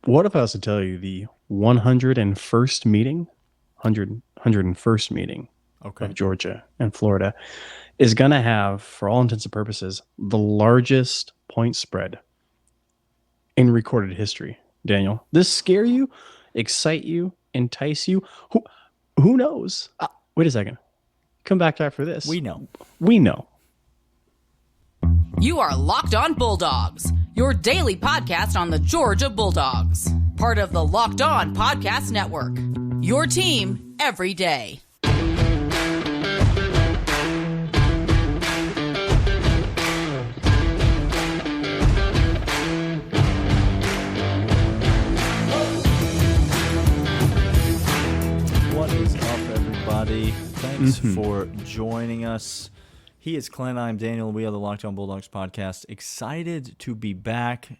What if I was to tell you the 101st meeting, 101st meeting Okay. of Georgia and Florida is going to have, for all intents and purposes, the largest point spread in recorded history? Daniel, this scare you, excite you, entice you? Who knows? Wait a second. Come back after this. We know. We know. You are Locked On Bulldogs, your daily podcast on the Georgia Bulldogs. Part of the Locked On Podcast Network. Your team every day. What is up, everybody? Thanks for joining us. He is Clint. I'm Daniel. We are the Locked On Bulldogs podcast. Excited to be back.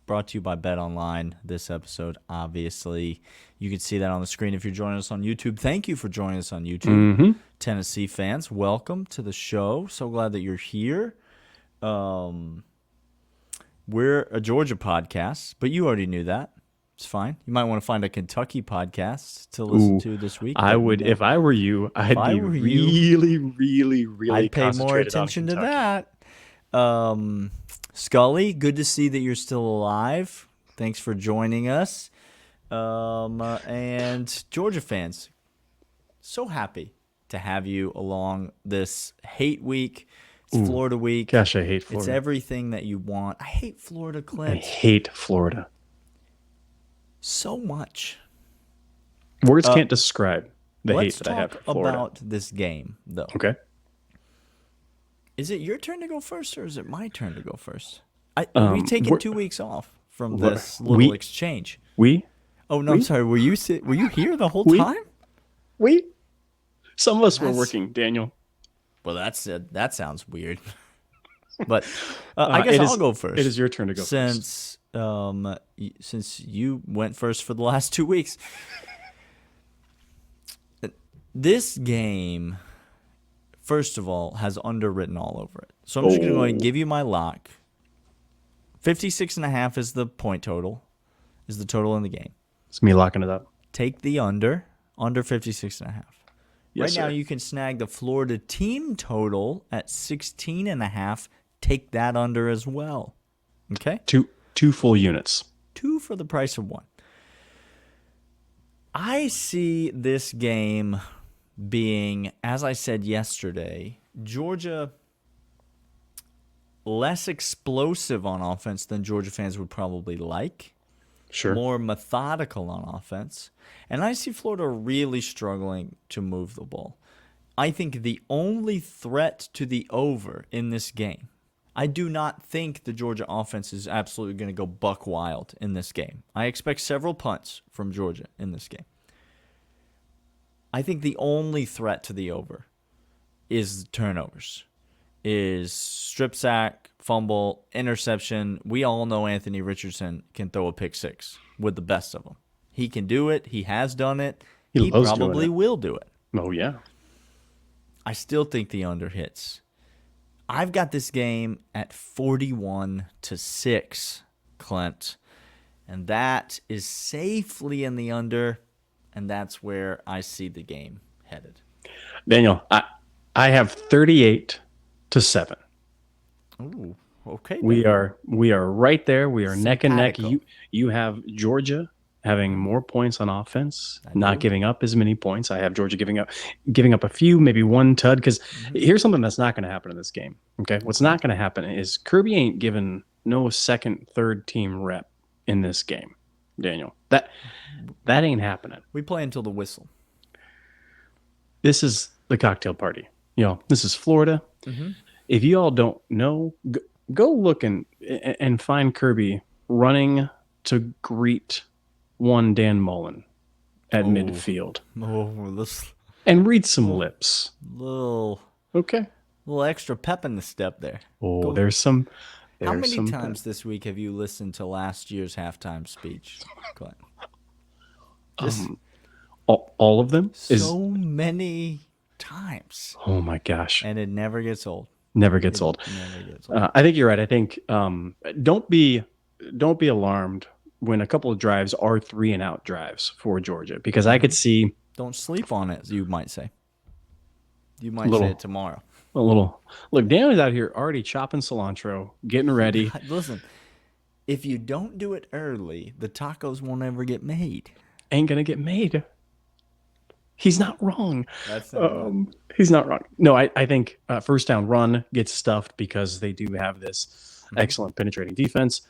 Brought to you by BetOnline. This episode, obviously, you can see that on the screen if you're joining us on YouTube. Thank you for joining us on YouTube, Tennessee fans. Welcome to the show. So glad that you're here. We're a Georgia podcast, but you already knew that. It's fine. You might want to find a Kentucky podcast to listen to this week. I would, if I were you, I'd be really I'd pay more attention to that. Scully, good to see that you're still alive. Thanks for joining us. And Georgia fans, so happy to have you along this hate week. It's Florida week. Gosh, I hate Florida. It's everything that you want. I hate Florida, Clint. I hate Florida. So much. Words can't describe the hate that I have for Let's talk Florida. about this game, though. Okay. Is it your turn to go first, or is it my turn to go first? We've taken 2 weeks off from this little exchange. I'm sorry. Were you here the whole time? Some of us were working, Daniel. Well, that sounds weird. But I guess I'll go first. It is your turn to go first. Since you went first for the last 2 weeks. This game, first of all, has underwritten all over it. So I'm just going to go ahead and give you my lock. 56.5 is the point total, is the total in the game. It's me locking it up. Take the under 56.5. Yes, now sir. you can snag the Florida team total at 16.5. Take that under as well. Okay? Two full units. 2 for the price of 1. I see this game being, as I said yesterday, Georgia less explosive on offense than Georgia fans would probably like. Sure. More methodical on offense. And I see Florida really struggling to move the ball. I think the only threat to the over in this game, I do not think the Georgia offense is absolutely going to go buck wild in this game. I expect several punts from Georgia in this game. I think the only threat to the over is turnovers, is strip sack, fumble, interception. We all know Anthony Richardson can throw a pick six with the best of them. He can do it. He has done it. He probably will do it. Oh, yeah. I still think the under hits. I've got this game at 41-6, Clint. And that is safely in the under, and that's where I see the game headed. Daniel, I have 38-7. Ooh, okay. We are right there. We are neck and neck. Simpatico. You have Georgia having more points on offense, not giving up as many points. I have Georgia giving up a few, maybe one tud. Because here's something that's not going to happen in this game. Okay, what's not going to happen is Kirby ain't giving no second, third team rep in this game, Daniel. That ain't happening. We play until the whistle. This is the cocktail party. This is Florida. If you all don't know, go look and find Kirby running to greet one Dan Mullen at midfield. And read some lips. Little extra pep in the step there. There's some. How many times this week have you listened to last year's halftime speech, Clint? All of them? So many times. Oh my gosh. And it never gets old. Never gets old. Never gets old. I think you're right. I think don't be alarmed when a couple of drives are 3-and-out drives for Georgia, because I could see Don't sleep on it, you might say. You might Little- say it tomorrow. a little. Look, Daniel's out here already chopping cilantro, getting ready. Listen, if you don't do it early, the tacos won't ever get made. Ain't gonna get made. He's not wrong. That's not He's not wrong. No, I think first down run gets stuffed because they do have this excellent penetrating defense,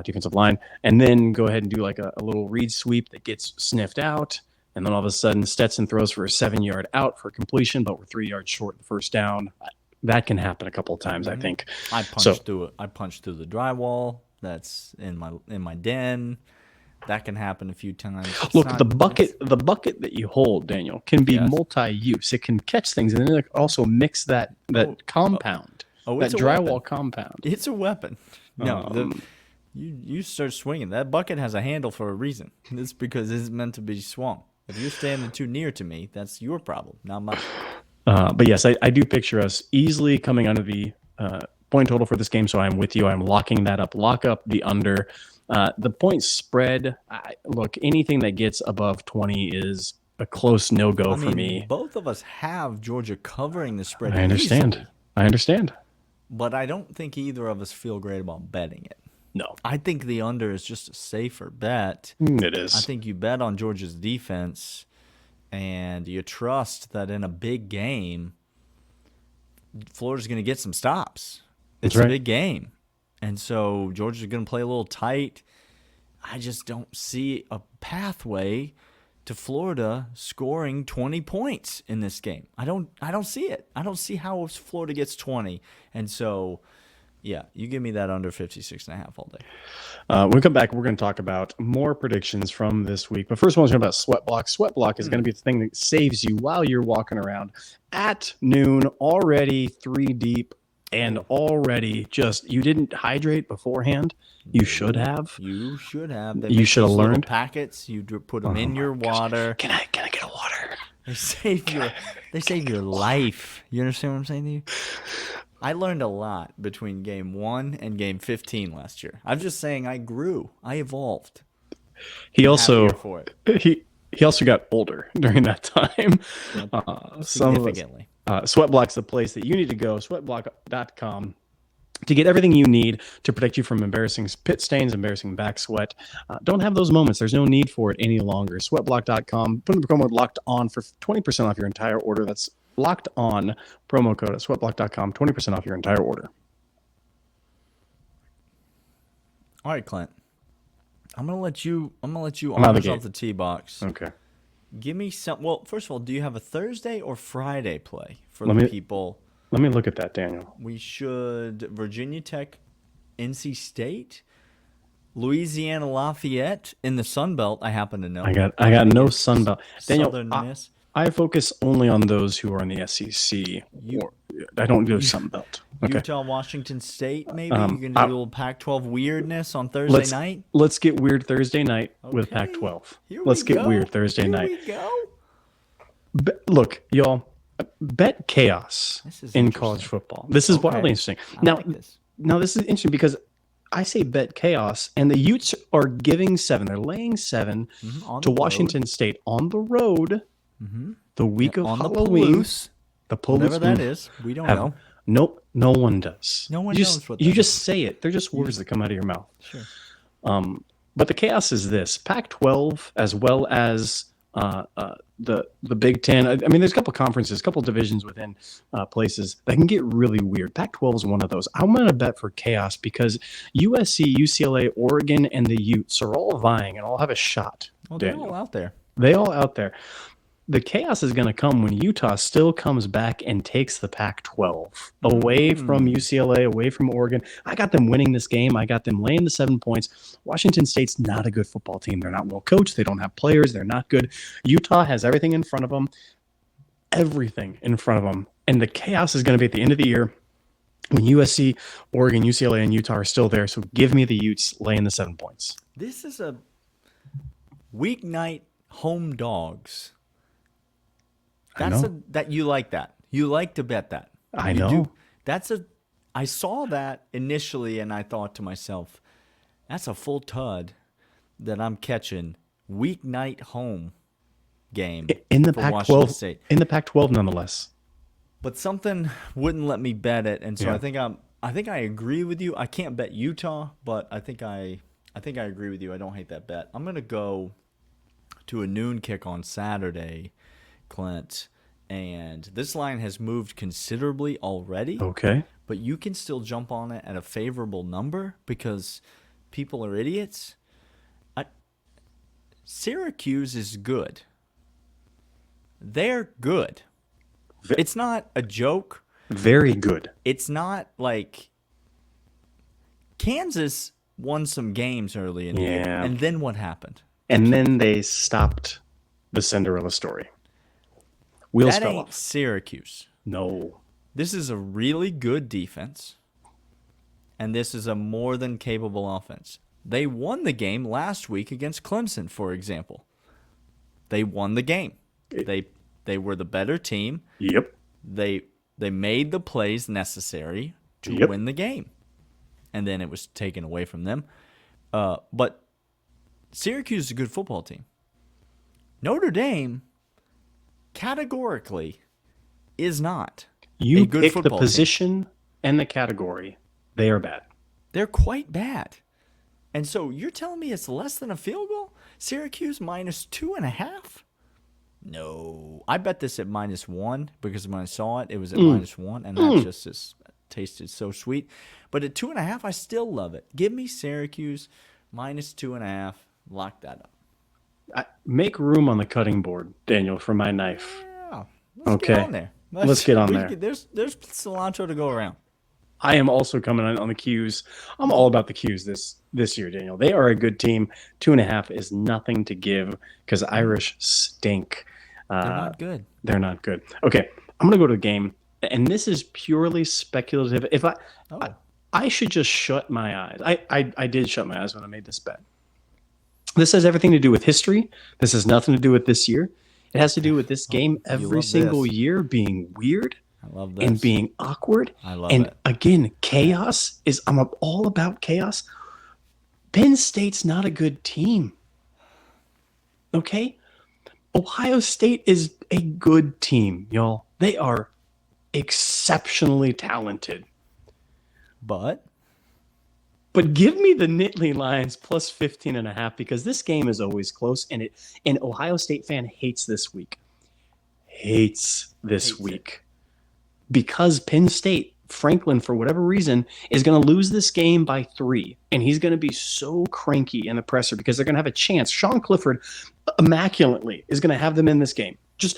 defensive line, and then go ahead and do like a little read sweep that gets sniffed out, and then all of a sudden Stetson throws for a 7-yard out for completion, but we're 3 yards short of the first down. That can happen a couple of times, I think. I punched through it. I punched through the drywall. That's in my den. That can happen a few times. Look, the bucket that you hold, Daniel, can be Yes. multi-use. It can catch things and then it can also mix that compound, that it's a drywall weapon. compound. It's a weapon. No, you start swinging. That bucket has a handle for a reason. It's because it's meant to be swung. If you're standing too near to me, that's your problem, not mine. But yes, I do picture us easily coming under the point total for this game. So I'm with you. I'm locking that up. Lock up the under. The point spread. Look, anything that gets above 20 is a close no-go for me. Both of us have Georgia covering the spread. I understand. easily, I understand. but I don't think either of us feel great about betting it. No, I think the under is just a safer bet. it is. I think you bet on Georgia's defense, and you trust that in a big game, Florida's going to get some stops. It's That's right. a big game. And so Georgia's going to play a little tight. I just don't see a pathway to Florida scoring 20 points in this game. I don't see it. I don't see how Florida gets 20. And so, yeah, you give me that under 56.5 all day. When we come back, we're going to talk about more predictions from this week. But first, I want to talk about Sweat Block. Sweat Block is going to be the thing that saves you while you're walking around at noon, already 3 deep, and already just you didn't hydrate beforehand. You should have. You should have. They You make should have these little learned. packets. You put them in your water. Can I get a water? They save your life. You understand what I'm saying to you? I learned a lot between game 1 and game 15 last year. I'm just saying I grew. I evolved. He also Happier for it. he also got older during that time. Some of us. Significantly. Sweatblock's the place that you need to go. Sweatblock.com to get everything you need to protect you from embarrassing pit stains, embarrassing back sweat. Don't have those moments. There's no need for it any longer. Sweatblock.com. Put in the promo code Locked On for 20% off your entire order. That's Locked On promo code at sweatblock.com. 20% off your entire order. All right, Clint. I'm gonna let you out of the arm gate. off the tee box. Okay. Give me some. Well, first of all, do you have a Thursday or Friday play for Let the me- people? Let me look at that, Daniel. We should Virginia Tech, NC State, Louisiana Lafayette in the Sun Belt. I happen to know. I got no Sunbelt. Daniel, Southern Miss. I focus only on those who are in the SEC. I don't do Sunbelt. Okay. Utah, Washington State, maybe? You're going to do a little Pac-12 weirdness on Thursday night? Let's get weird Thursday night with Okay. Pac-12. Here Let's we get go. weird Thursday night. Here we go. Look, y'all, bet chaos This is in interesting. college football. This is wildly interesting. I like this. Now this is interesting because I say bet chaos, and the Utes are giving 7. They're laying 7 On to the road. Washington State on the road the week of On the Halloween. Palouse, The Palouse. whatever that is. We don't know. Nope, no one does. No one you knows just, what you that just say it. They're just words that come out of your mouth. Sure. But the chaos is this: Pac-12 as well as the Big Ten. I mean, there's a couple conferences, a couple divisions within places that can get really weird. Pac-12 is one of those. I'm going to bet for chaos because USC, UCLA, Oregon, and the Utes are all vying and all have a shot. Well, they're Daniel. all out there. They all out there. The chaos is going to come when Utah still comes back and takes the Pac-12 away from UCLA, away from Oregon. I got them winning this game. I got them laying the 7 points. Washington State's not a good football team. They're not well coached. They don't have players. They're not good. Utah has everything in front of them. Everything in front of them. And the chaos is going to be at the end of the year when USC, Oregon, UCLA, and Utah are still there. So give me the Utes laying the 7 points. This is a weeknight home dogs. That you like that. You like to bet that. I You know. I saw that initially and I thought to myself, that's a full tud. that I'm catching weeknight home game in the for Washington Pac-12. State. In the Pac-12, nonetheless. But something wouldn't let me bet it, and so Yeah. I think I agree with you. I can't bet Utah, but I think I agree with you. I don't hate that bet. I'm gonna go to a noon kick on Saturday, Clint, and this line has moved considerably already. Okay. But you can still jump on it at a favorable number because people are idiots. Syracuse is good. They're good. It's not a joke. Very good. It's not like Kansas won some games early in the year. Yeah. And then what happened? And then they stopped the Cinderella story. Wheels That fell ain't off. Syracuse. No. This is a really good defense, and this is a more than capable offense. They won the game last week against Clemson, for example. They won the game. They were the better team. Yep. They made the plays necessary to Yep. win the game, and then it was taken away from them. But Syracuse is a good football team. Notre Dame, categorically, is not. You a good pick the football team. position and the category. They are bad. They're quite bad. And so you're telling me it's less than a field goal? Syracuse minus 2.5? No. I bet this at -1 because when I saw it, it was at -1, and that just tasted so sweet. But at 2.5, I still love it. Give me Syracuse minus 2.5. Lock that up. Make room on the cutting board, Daniel, for my knife. Yeah. Let's Okay. get on there. Let's get on there. There's cilantro to go around. I am also coming on the Qs. I'm all about the Qs this year, Daniel. They are a good team. 2.5 is nothing to give because Irish stink. They're not good. They're not good. Okay, I'm gonna go to the game, and this is purely speculative. If I should just shut my eyes. I did shut my eyes when I made this bet. This has everything to do with history. This has nothing to do with this year. It has to do with this game every love single this. year being weird. I love this. And being awkward. I love and it. again, chaos is I'm all about chaos. Penn State's not a good team. Okay? Ohio State is a good team, y'all. They are exceptionally talented. But give me the Nittany Lions plus 15.5 because this game is always close, and an Ohio State fan hates this week. Hates this week. Because Penn State, Franklin, for whatever reason, is going to lose this game by 3. And he's going to be so cranky in the presser because they're going to have a chance. Sean Clifford, immaculately, is going to have them in this game. Just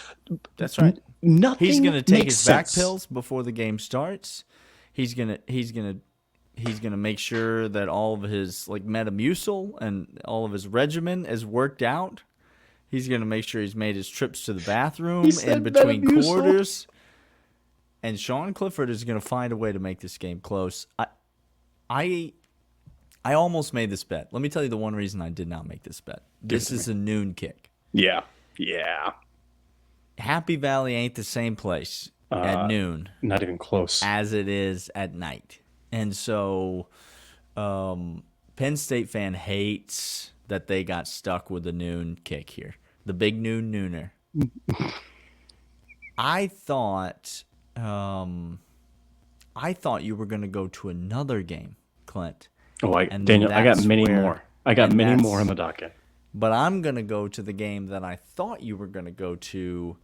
that's right. Nothing He's going to take makes his back sense. pills before the game starts. He's going to make sure that all of his like Metamucil and all of his regimen is worked out. He's going to make sure he's made his trips to the bathroom in between Metamucil. quarters. And Sean Clifford is going to find a way to make this game close. I almost made this bet. Let me tell you the one reason I did not make this bet. This is a noon kick. Yeah. Happy Valley ain't the same place at noon Not even close. as it is at night. And so Penn State fan hates that they got stuck with the noon kick here. The big nooner. I thought you were going to go to another game, Clint. Daniel, I got that's many where- more. I got and many that's- more on the docket. But I'm going to go to the game that I thought you were going to go to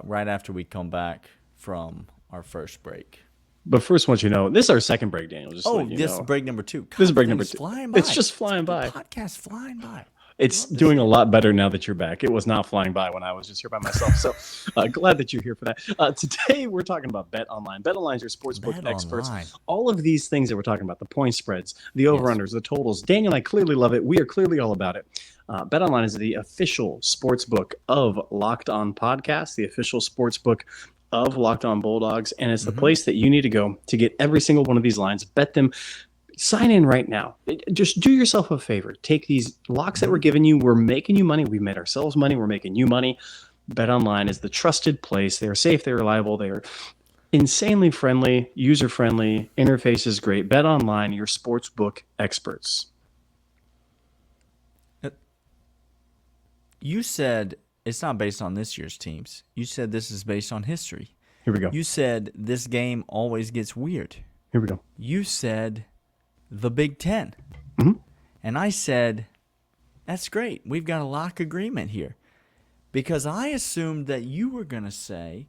right after we come back from our first break. But first, I want you to know, this is our second break, Daniel. Just to let you this know. is break number 2. This is break God, number things 2. Flying by. It's just flying by. Podcast flying by. It's doing a lot better now that you're back. It was not flying by when I was just here by myself. So glad that you're here for that. Today, we're talking about BetOnline. BetOnline is your sportsbook experts. BetOnline. All of these things that we're talking about, the point spreads, the over-unders, the totals. Daniel and I clearly love it. We are clearly all about it. BetOnline is the official sportsbook of Locked On Podcast, the official sportsbook of Locked On Bulldogs, and it's the place that you need to go to get every single one of these lines, bet them. Sign in right now. Just do yourself a favor. Take these locks that we're giving you. We're making you money. We've made ourselves money. We're making you money. BetOnline is the trusted place. They are safe. They're reliable. They are insanely friendly, user-friendly. Interface is great. BetOnline, your sportsbook experts. You said it's not based on this year's teams. You said this is based on history. Here we go. You said this game always gets weird. Here we go. You said the Big Ten. Mhm. And I said, that's great. We've got a lock agreement here. Because I assumed that you were going to say,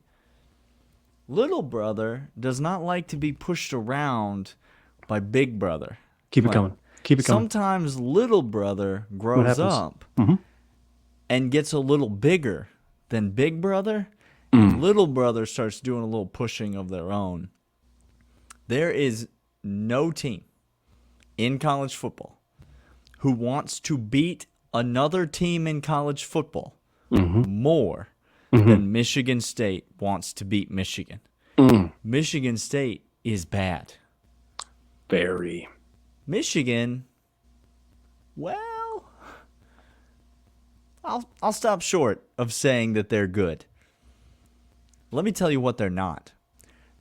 little brother does not like to be pushed around by big brother. Keep it Like, coming. Keep it coming. Sometimes little brother grows up and gets a little bigger than big brother. And little brother starts doing a little pushing of their own. There is no team in college football who wants to beat another team in college football more than Michigan State wants to beat Michigan. Michigan State is bad. Very. Michigan, well, I'll stop short of saying that they're good. Let me tell you what they're not.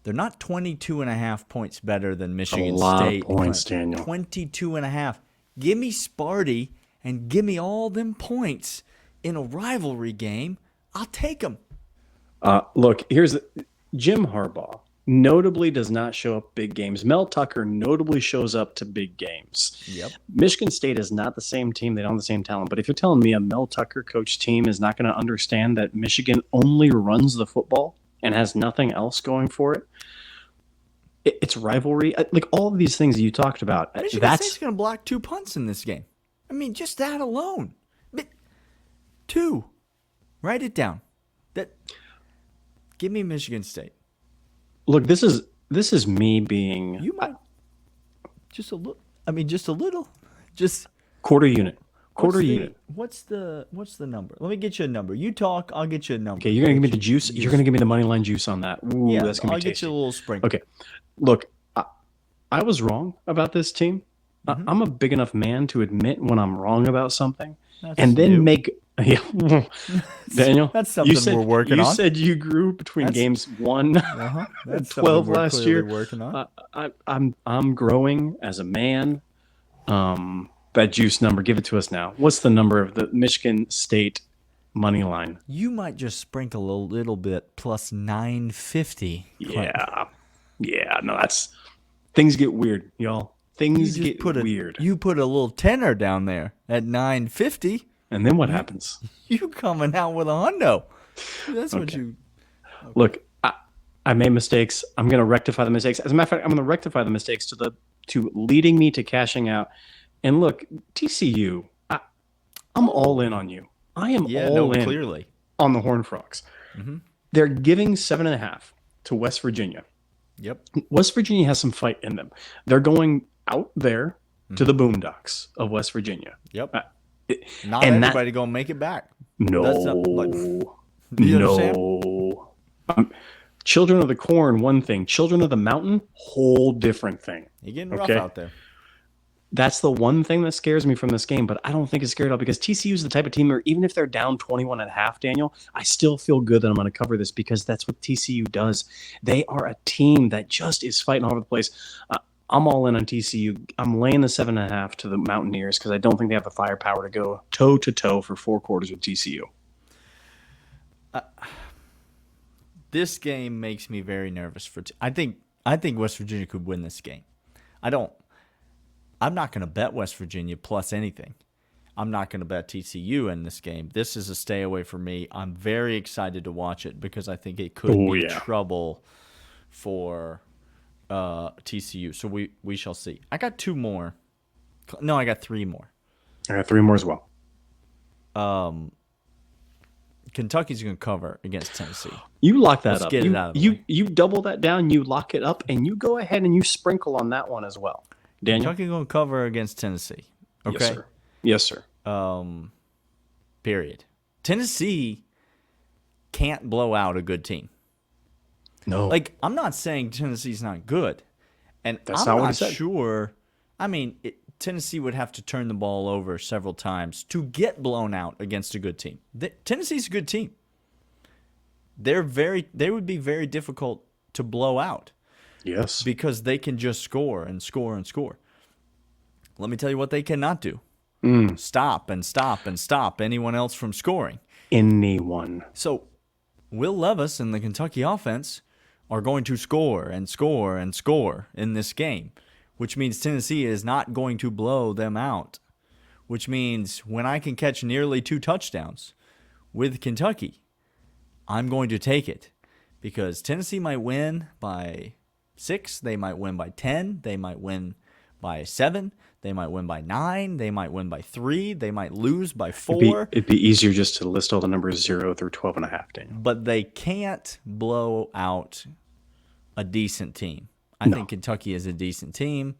They're not 22.5 points better than Michigan State. A lot of points, Daniel. 22.5. Give me Sparty and give me all them points in a rivalry game. I'll take them. Look, Jim Harbaugh notably does not show up big games. Mel Tucker notably shows up to big games. Yep. Michigan State is not the same team. They don't have the same talent. But if you're telling me a Mel Tucker coach team is not going to understand that Michigan only runs the football and has nothing else going for it, it's rivalry. Like all of these things that you talked about. Michigan State's going to block 2 punts in this game. I mean, just that alone. 2. Write it down. Give me Michigan State. Look, this is me being You might just a little. I mean, just a little. Just quarter unit. Unit. What's the number? Let me get you a number. You talk, I'll get you a number. Okay, you're gonna give me the juice. You're gonna give me the money line juice on that. Ooh, Yeah, that's gonna be I'll get tasty. you a little sprinkle. Okay, look, I was wrong about this team. I'm a big enough man to admit when I'm wrong about something, and then new. make. Yeah, Daniel, That's something we're working you on. You said you grew between games 1 and That's 12 we're last clearly year. Working on. I'm growing as a man. That juice number, give it to us now. What's the number of the Michigan State money line? You might just sprinkle a little bit plus 950. Yeah. No, things get weird, y'all. Things get weird. You put a little tenner down there at 950. And then what happens? You coming out with a hundo. That's what you. Okay. Look, I made mistakes. I'm going to rectify the mistakes. As a matter of fact, I'm going to rectify the mistakes to leading me to cashing out. And look, TCU, I'm all in on you. I am all in clearly on the Horned Frogs. They're giving 7.5 to West Virginia. Yep. West Virginia has some fight in them. They're going out there to the Boondocks of West Virginia. Yep. Not everybody gonna make it back. No. That's not, no. Children of the Corn, one thing. Children of the Mountain, whole different thing. You're getting rough out there. That's the one thing that scares me from this game, but I don't think it's scary at all because TCU is the type of team where even if they're down 21.5, Daniel, I still feel good that I'm going to cover this because that's what TCU does. They are a team that just is fighting all over the place. I'm all in on TCU. I'm laying the 7.5 to the Mountaineers because I don't think they have the firepower to go toe to toe for 4 quarters with TCU. This game makes me very nervous I think West Virginia could win this game. I'm not going to bet West Virginia plus anything. I'm not going to bet TCU in this game. This is a stay away for me. I'm very excited to watch it because I think it could be trouble for TCU. So we shall see. I got 2 more. No, I got 3 more. I got 3 more as well. Kentucky's going to cover against Tennessee. You lock that up. Get it out of the way. You double that down, you lock it up, and you go ahead and you sprinkle on that one as well. Daniel? Kentucky going to cover against Tennessee. Okay? Yes, sir. Period. Tennessee can't blow out a good team. No. Like, I'm not saying Tennessee's not good. And That's I'm not what not he said. sure. I mean, Tennessee would have to turn the ball over several times to get blown out against a good team. Tennessee's a good team. They would be very difficult to blow out. Yes. Because they can just score and score and score. Let me tell you what they cannot do. stop and stop and stop anyone else from scoring. Anyone. So Will Levis and the Kentucky offense are going to score and score and score in this game, which means Tennessee is not going to blow them out, which means when I can catch nearly 2 touchdowns with Kentucky, I'm going to take it because Tennessee might win by 6, they might win by 10, they might win by 7, they might win by 9, they might win by 3, they might lose by 4. It'd be easier just to list all the numbers 0 through 12.5, Daniel. But they can't blow out a decent team. I think Kentucky is a decent team,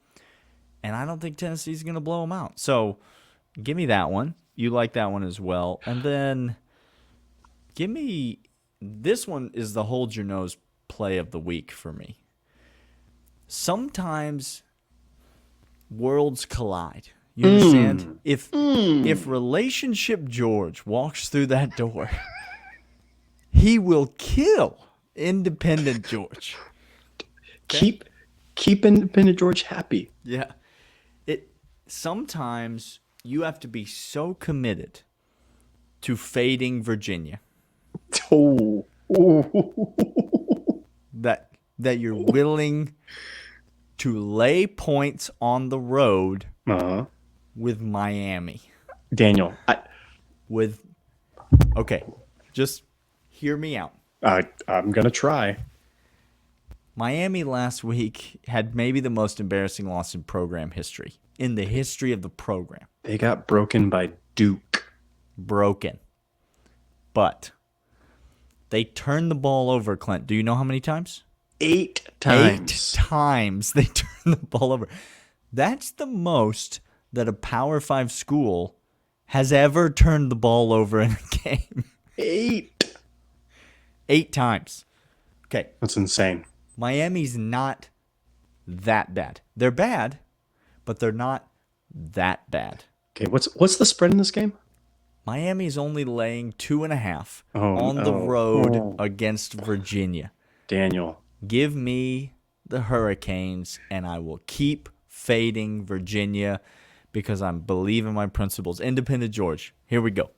and I don't think Tennessee's going to blow them out. So give me that one. You like that one as well. And then give me this one is the hold your nose play of the week for me. Sometimes worlds collide. You understand? If Relationship George walks through that door, he will kill Independent George. Okay? Keep Independent George happy. Yeah. Sometimes you have to be so committed to fading Virginia Oh. that you're willing to lay points on the road with Miami. Daniel, Okay, just hear me out. I'm going to try. Miami last week had maybe the most embarrassing loss in program history, in the history of the program. They got broken by Duke. Broken. But they turned the ball over, Clint. Do you know how many times? 8 times. 8 times they turned the ball over. That's the most that a Power 5 school has ever turned the ball over in a game. 8. 8 times. Okay. That's insane. Miami's not that bad. They're bad, but they're not that bad. Okay, what's the spread in this game? Miami's only laying 2.5 on the road against Virginia. Daniel. Give me the Hurricanes, and I will keep fading Virginia because I believe in my principles. Independent George, here we go.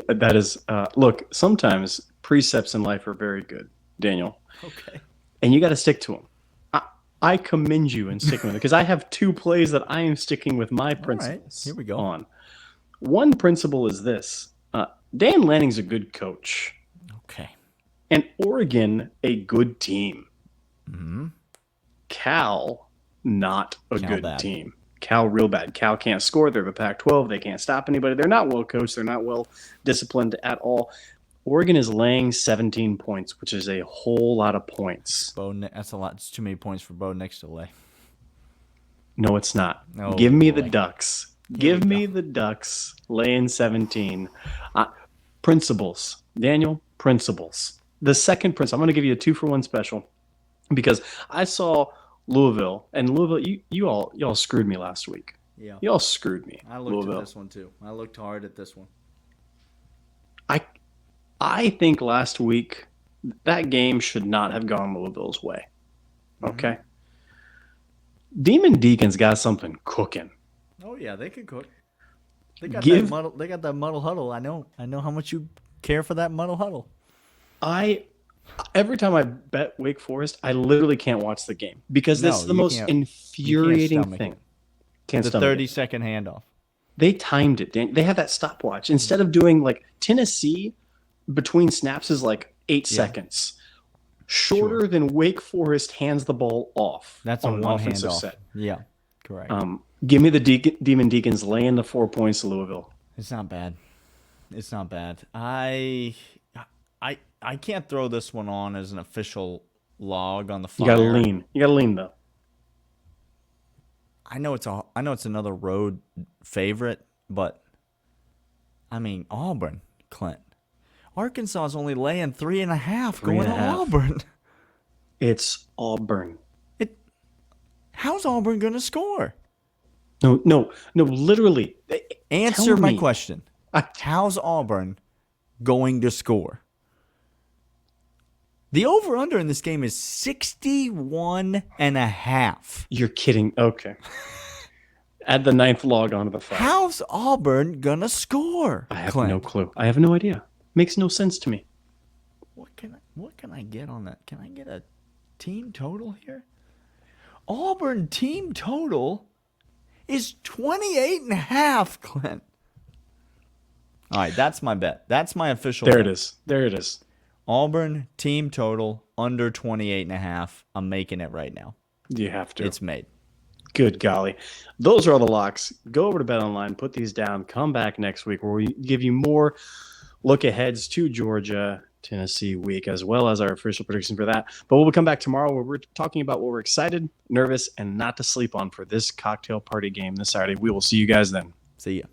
That is, look, sometimes precepts in life are very good, Daniel. Okay. And you got to stick to them. I commend you in sticking with it because I have 2 plays that I am sticking with my principles. Here we go. On. One principle is this. Dan Lanning's a good coach. Okay. And Oregon, a good team. Mm-hmm. Cal, not a good bad. team. Cal, real bad. Cal can't score. They're the Pac-12. They can't stop anybody. They're not well coached. They're not well disciplined at all. Oregon is laying 17 points, which is a whole lot of points. That's a lot. It's too many points for Bo Nix to lay. No, it's not. Oh, Give me boy. the Ducks. Give me the Ducks laying 17. Principles. Daniel, principles. The second principle, I'm going to give you a 2-for-1 special because I saw Louisville, and Louisville, you all screwed me last week. Yeah. You all screwed me. I looked at this one too. I looked hard at this one. I think last week that game should not have gone Louisville's way. Okay. Demon Deacon's got something cooking. Oh yeah, they can cook. They got that muddle huddle. I know how much you care for that muddle huddle. Every time I bet Wake Forest, I literally can't watch the game because that's the most infuriating thing. Can't the stomach 30-second handoff. They timed it. They had that stopwatch instead of doing like Tennessee between snaps is like 8 seconds. Shorter than Wake Forest hands the ball off. That's on a an one offensive handoff. set. Yeah, correct. Give me the Demon Deacons laying the 4 points to Louisville. It's not bad. It's not bad. I can't throw this one on as an official log on the fire. You gotta lean though. I know it's another road favorite, but I mean Auburn, Clint. Arkansas is only laying 3.5 going to Auburn. It's Auburn. How's Auburn going to score? No, literally. Answer my question. How's Auburn going to score? The over-under in this game is 61.5. You're kidding. Okay. Add the 9th log onto the file. How's Auburn going to score? I have Clint? no clue. I have no idea. Makes no sense to me. What can I get on that? Can I get a team total here? Auburn team total is 28.5, Clint. All right, that's my bet. That's my official There bet. it is. There it is. Auburn team total under 28.5. I'm making it right now. You have to. It's made. Good golly. Those are all the locks. Go over to BetOnline, put these down, come back next week where we give you more look aheads to Georgia, Tennessee week, as well as our official prediction for that. But we'll come back tomorrow where we're talking about what we're excited, nervous, and not to sleep on for this cocktail party game this Saturday. We will see you guys then. See ya.